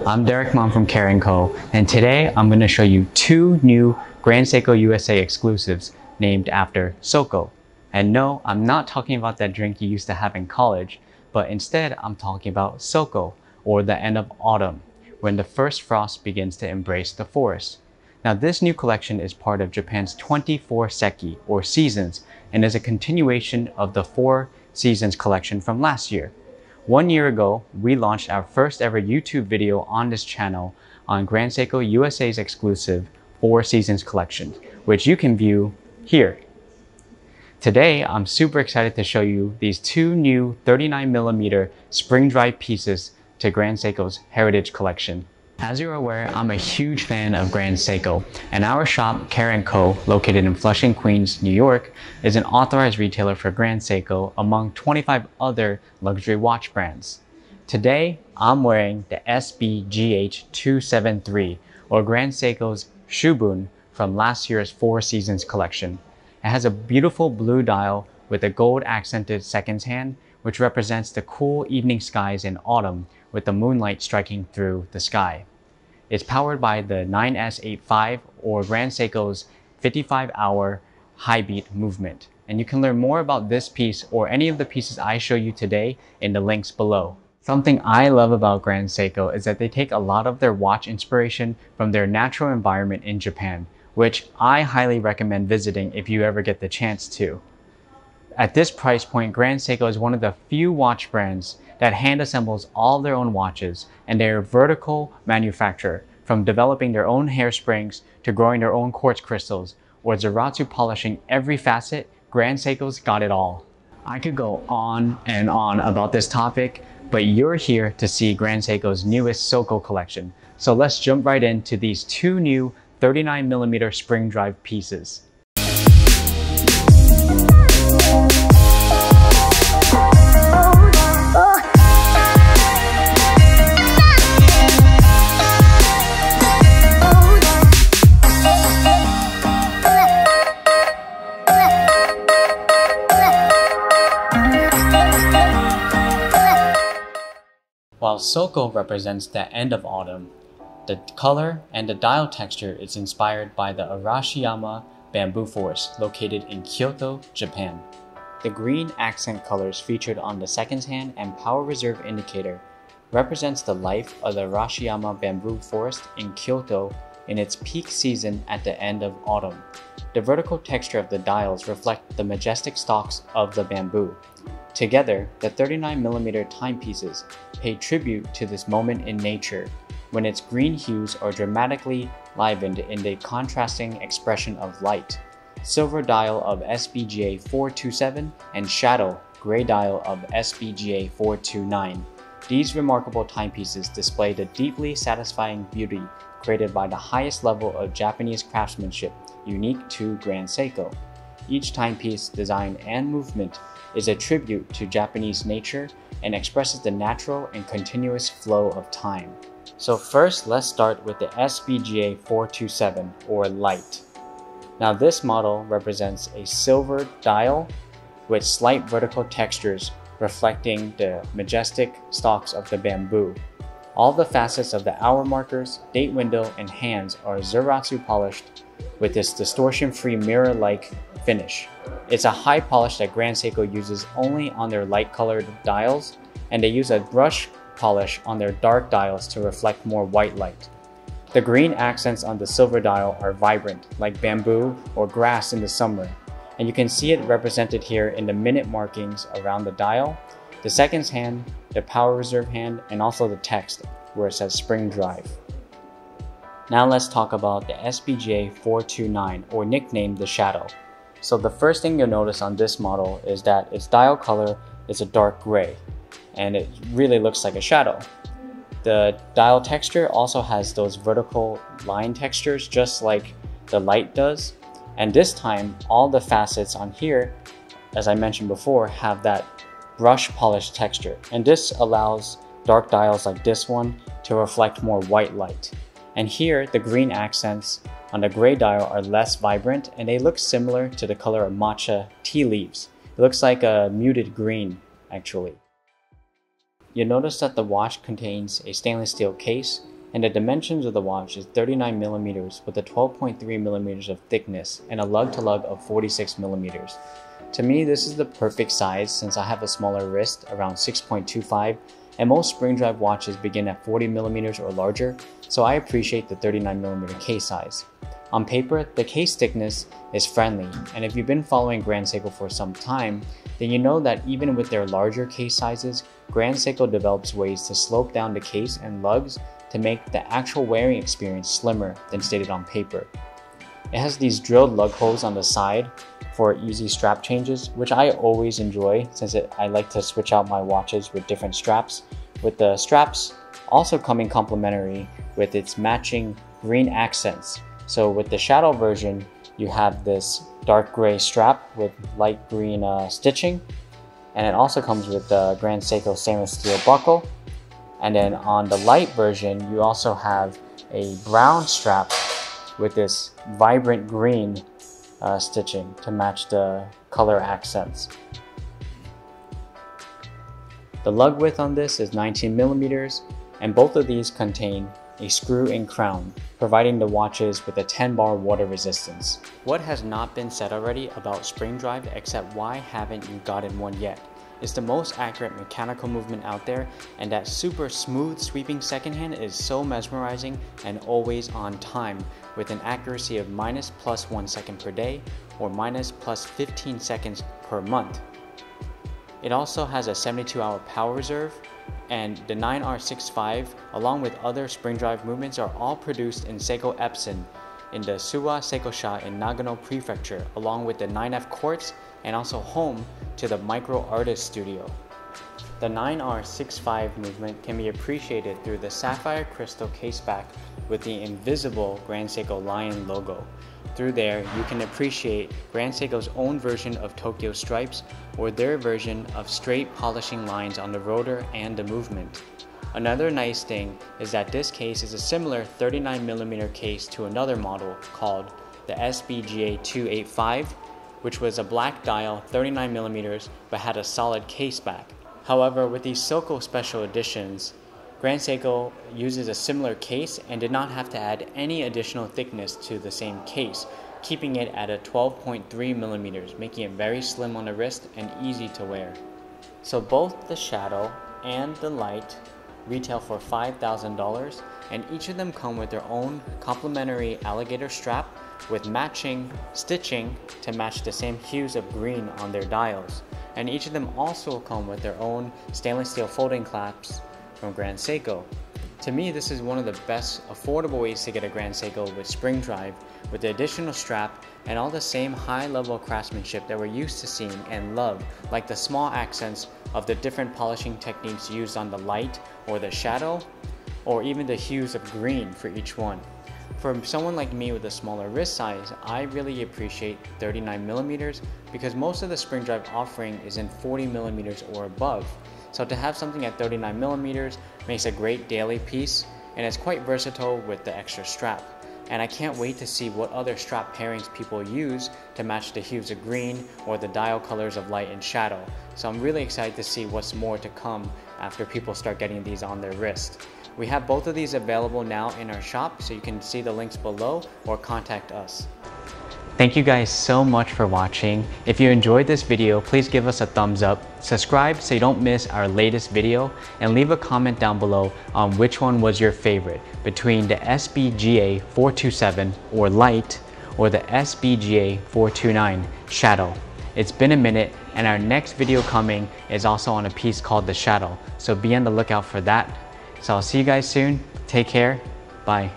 I'm Derek Mom from Carat Co, and today I'm going to show you two new Grand Seiko USA exclusives named after Sōkō. And no, I'm not talking about that drink you used to have in college, but instead I'm talking about Sōkō, or the end of autumn, when the first frost begins to embrace the forest. Now this new collection is part of Japan's 24 Seki, or seasons, and is a continuation of the 4 seasons collection from last year. 1 year ago, we launched our first ever YouTube video on this channel on Grand Seiko USA's exclusive 4 Seasons collection, which you can view here. Today, I'm super excited to show you these 2 new 39mm spring drive pieces to Grand Seiko's Heritage Collection. As you're aware, I'm a huge fan of Grand Seiko, and our shop, Carat Co, located in Flushing, Queens, New York, is an authorized retailer for Grand Seiko among 25 other luxury watch brands. Today, I'm wearing the SBGA427 or Grand Seiko's Shubun from last year's 4 Seasons collection. It has a beautiful blue dial with a gold accented seconds hand, which represents the cool evening skies in autumn with the moonlight striking through the sky. It's powered by the 9S85 or Grand Seiko's 55-hour high beat movement. And you can learn more about this piece or any of the pieces I show you today in the links below. Something I love about Grand Seiko is that they take a lot of their watch inspiration from their natural environment in Japan, which I highly recommend visiting if you ever get the chance to. At this price point, Grand Seiko is one of the few watch brands that hand assembles all their own watches, and they're a vertical manufacturer, from developing their own hairsprings to growing their own quartz crystals or Zaratsu polishing every facet. Grand Seiko's got it all. I could go on and on about this topic, but you're here to see Grand Seiko's newest Sōkō collection. So let's jump right into these 2 new 39mm spring drive pieces. While Sōkō represents the end of autumn, the color and the dial texture is inspired by the Arashiyama Bamboo Forest located in Kyoto, Japan. The green accent colors featured on the seconds hand and power reserve indicator represents the life of the Arashiyama Bamboo Forest in Kyoto in its peak season at the end of autumn. The vertical texture of the dials reflect the majestic stalks of the bamboo. Together, the 39mm timepieces pay tribute to this moment in nature when its green hues are dramatically livened in the contrasting expression of light. Silver dial of SBGA427 and Shadow, gray dial of SBGA429. These remarkable timepieces display the deeply satisfying beauty created by the highest level of Japanese craftsmanship unique to Grand Seiko. Each timepiece, design, and movement is a tribute to Japanese nature and expresses the natural and continuous flow of time. So first, let's start with the SBGA427 or Light. Now this model represents a silver dial with slight vertical textures reflecting the majestic stalks of the bamboo. All the facets of the hour markers, date window, and hands are Zaratsu polished with this distortion-free mirror-like finish. It's a high polish that Grand Seiko uses only on their light-colored dials, and they use a brush polish on their dark dials to reflect more white light. The green accents on the silver dial are vibrant, like bamboo or grass in the summer, and you can see it represented here in the minute markings around the dial, the seconds hand, the power reserve hand, and also the text where it says spring drive. Now let's talk about the SBGA429, or nicknamed the Shadow. So the first thing you'll notice on this model is that its dial color is a dark gray, and it really looks like a shadow. The dial texture also has those vertical line textures just like the Light does, and this time all the facets on here, as I mentioned before, have that brush polish texture, and this allows dark dials like this one to reflect more white light. And here, the green accents on the gray dial are less vibrant and they look similar to the color of matcha tea leaves. It looks like a muted green, actually. You'll notice that the watch contains a stainless steel case, and the dimensions of the watch is 39mm with a 12.3mm of thickness and a lug-to-lug of 46mm. To me, this is the perfect size since I have a smaller wrist, around 6.25, and most spring drive watches begin at 40mm or larger, so I appreciate the 39mm case size. On paper, the case thickness is friendly, and if you've been following Grand Seiko for some time, then you know that even with their larger case sizes, Grand Seiko develops ways to slope down the case and lugs to make the actual wearing experience slimmer than stated on paper. It has these drilled lug holes on the side for easy strap changes, which I always enjoy since I like to switch out my watches with different straps, with the straps also coming complementary with its matching green accents. So with the Shadow version, you have this dark gray strap with light green stitching, and it also comes with the Grand Seiko stainless steel buckle. And then on the Light version, you also have a brown strap with this vibrant green stitching to match the color accents. The lug width on this is 19mm, and both of these contain a screw-in crown, providing the watches with a 10-bar water resistance. What has not been said already about spring drive, except why haven't you gotten one yet? It's the most accurate mechanical movement out there, and that super smooth sweeping second hand is so mesmerizing and always on time, with an accuracy of -+1 second per day or -+15 seconds per month. It also has a 72-hour power reserve, and the 9R65 along with other spring drive movements are all produced in Seiko Epson in the Suwa Seikosha in Nagano Prefecture, along with the 9F Quartz and also home to the Micro Artist Studio. The 9R65 movement can be appreciated through the sapphire crystal caseback with the invisible Grand Seiko Lion logo. Through there, you can appreciate Grand Seiko's own version of Tokyo stripes or their version of straight polishing lines on the rotor and the movement. Another nice thing is that this case is a similar 39mm case to another model called the SBGA429, which was a black dial 39mm but had a solid case back. However, with these Sōkō special editions, Grand Seiko uses a similar case and did not have to add any additional thickness to the same case, keeping it at a 12.3mm, making it very slim on the wrist and easy to wear. So both the Shadow and the Light retail for $5,000, and each of them come with their own complementary alligator strap with matching stitching to match the same hues of green on their dials. And each of them also come with their own stainless steel folding clasps from Grand Seiko. To me, this is one of the best affordable ways to get a Grand Seiko with spring drive, with the additional strap and all the same high-level craftsmanship that we're used to seeing and love, like the small accents of the different polishing techniques used on the Light or the Shadow, or even the hues of green for each one. For someone like me with a smaller wrist size, I really appreciate 39mm because most of the spring drive offering is in 40mm or above. So to have something at 39mm makes a great daily piece, and it's quite versatile with the extra strap. And I can't wait to see what other strap pairings people use to match the hues of green or the dial colors of Light and Shadow. So I'm really excited to see what's more to come after people start getting these on their wrist. We have both of these available now in our shop, so you can see the links below or contact us. Thank you guys so much for watching. If you enjoyed this video, please give us a thumbs up, subscribe so you don't miss our latest video, and leave a comment down below on which one was your favorite between the SBGA427 or Light or the SBGA429 Shadow. It's been a minute, and our next video coming is also on a piece called the Shadow, so be on the lookout for that. So I'll see you guys soon. Take care. Bye.